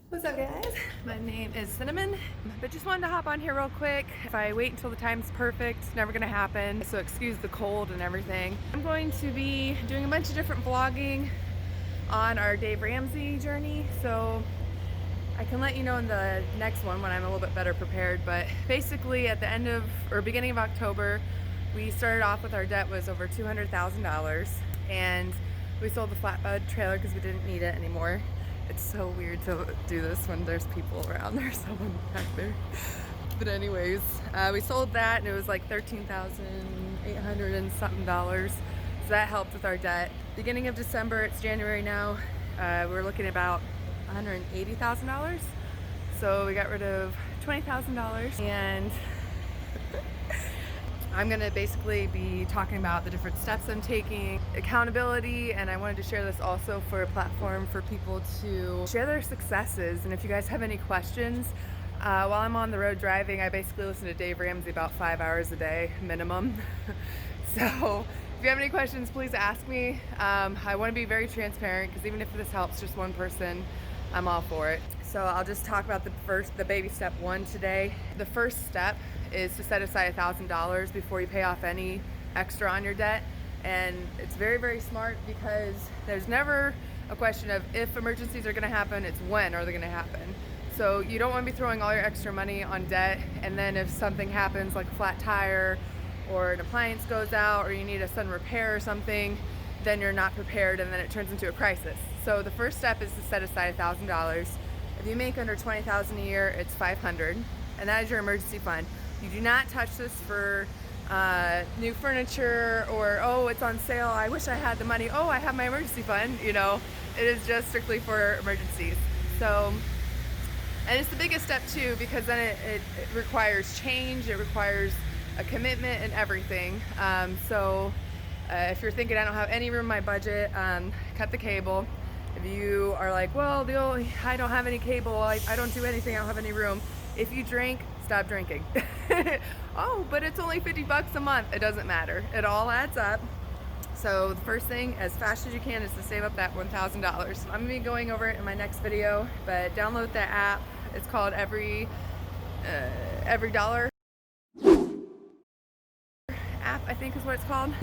What's up, guys? My name is Cinnamon, but just wanted to hop on here real quick. If I wait until the time's perfect, it's never gonna happen, so excuse the cold and everything. I'm going to be doing a bunch of different vlogging on our Dave Ramsey journey, so I can let you know in the next one when I'm a little bit better prepared. But basically at the end of, or beginning of October, we started off with our debt was over $200,000, and we sold the flatbed trailer because we didn't need it anymore. It's so weird to do this when there's people around. There's someone back there. But anyways, we sold that and it was like $13,800 and something dollars. So that helped with our debt. Beginning of December, it's January now, we're looking at about $180,000. So we got rid of $20,000, and I'm gonna basically be talking about the different steps I'm taking, accountability, and I wanted to share this also for a platform for people to share their successes. And if you guys have any questions, while I'm on the road driving, I basically listen to Dave Ramsey about 5 hours a day minimum. So if you have any questions, please ask me. I want to be very transparent because even if this helps just one person, I'm all for it. So I'll just talk about the baby step one today. The first step is to set aside $1,000 before you pay off any extra on your debt. And it's very, very smart because there's never a question of if emergencies are gonna happen, it's when are they gonna happen. So you don't wanna be throwing all your extra money on debt, and then if something happens like a flat tire or an appliance goes out or you need a sudden repair or something, then you're not prepared and then it turns into a crisis. So the first step is to set aside $1,000. If you make under $20,000 a year, it's $500, and that is your emergency fund. You do not touch this for new furniture or, oh, it's on sale, I wish I had the money, oh, I have my emergency fund, you know. It is just strictly for emergencies. So, and it's the biggest step too, because then it requires change, it requires a commitment and everything. If you're thinking I don't have any room in my budget, cut the cable. If you are like, well, I don't have any cable, I don't do anything, I don't have any room. If you drink, stop drinking. Oh, but it's only 50 bucks a month. It doesn't matter. It all adds up. So the first thing, as fast as you can, is to save up that $1,000. I'm gonna be going over it in my next video, but download that app. It's called everydollar app, I think is what it's called.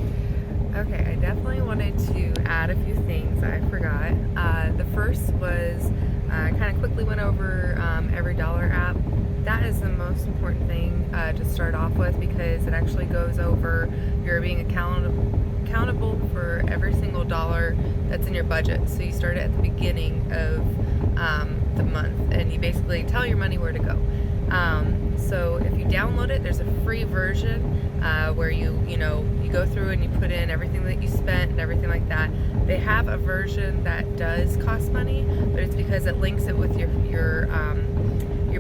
Okay, I definitely wanted to add a few things I forgot. The first was I kind of quickly went over everydollar app. That is the most important thing to start off with, because it actually goes over you're being accountable for every single dollar that's in your budget. So you start it at the beginning of the month, and you basically tell your money where to go. So if you download it, there's a free version where you go through and you put in everything that you spent and everything like that. They have a version that does cost money, but it's because it links it with your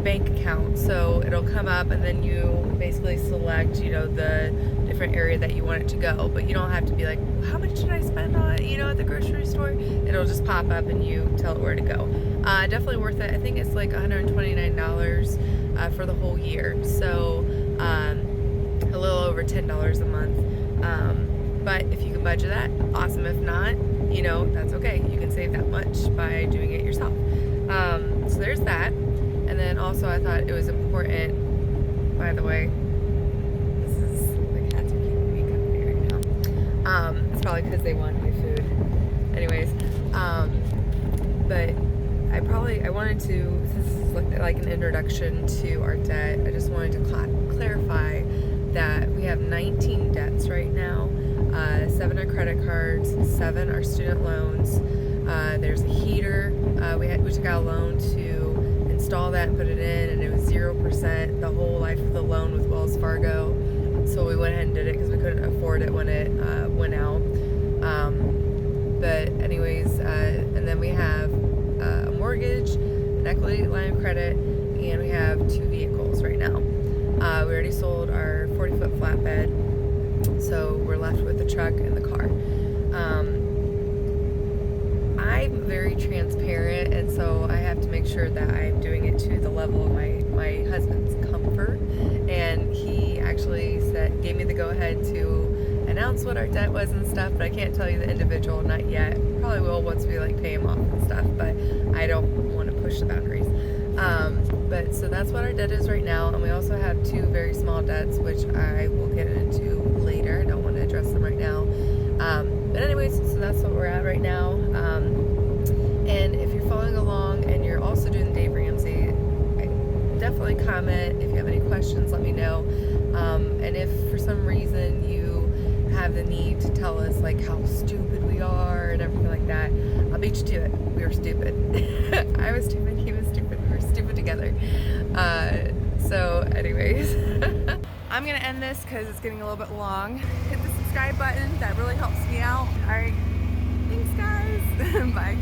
bank account. So it'll come up and then you basically select, the different area that you want it to go. But you don't have to be like, how much should I spend on, at the grocery store? It'll just pop up and you tell it where to go. Definitely worth it. I think it's like $129 for the whole year. So a little over $10 a month. But if you can budget that, awesome. If not, that's okay. You can save that much by doing it yourself. So there's that. And then also I thought it was important, by the way, the cats are keeping me company right now. It's probably because they want my food. Anyways, but I wanted to, since this is like an introduction to our debt, I just wanted to clarify that we have 19 debts right now. 7 are credit cards, 7 are student loans. There's a heater. We took out a loan to install that and put it in, and it was 0% the whole life of the loan with Wells Fargo. So we went ahead and did it because we couldn't afford it when it went out. But anyways, and then we have a mortgage, an equity line of credit, and we have 2 vehicles right now. We already sold our 40-foot flatbed, so we're left with the truck and the car. I'm very transparent, and so I have to make sure that I'm doing it to the level of my husband's comfort. And he actually gave me the go-ahead to announce what our debt was and stuff, but I can't tell you the individual, not yet. Probably will once we pay him off and stuff, but I don't want to push the boundaries. But so that's what our debt is right now, and we also have two very small debts, which I will get into later. I don't want to address them right now. But anyways, so that's what we're at right now. And if you're following along and you're also doing the Dave Ramsey, definitely comment. If you have any questions, let me know. And if for some reason you have the need to tell us like how stupid we are and everything like that, I'll beat you to it. We were stupid. I was stupid, he was stupid, we were stupid together. So anyways, I'm gonna end this because it's getting a little bit long. Hit the subscribe button, that really helps me out. Alright, thanks guys. Bye.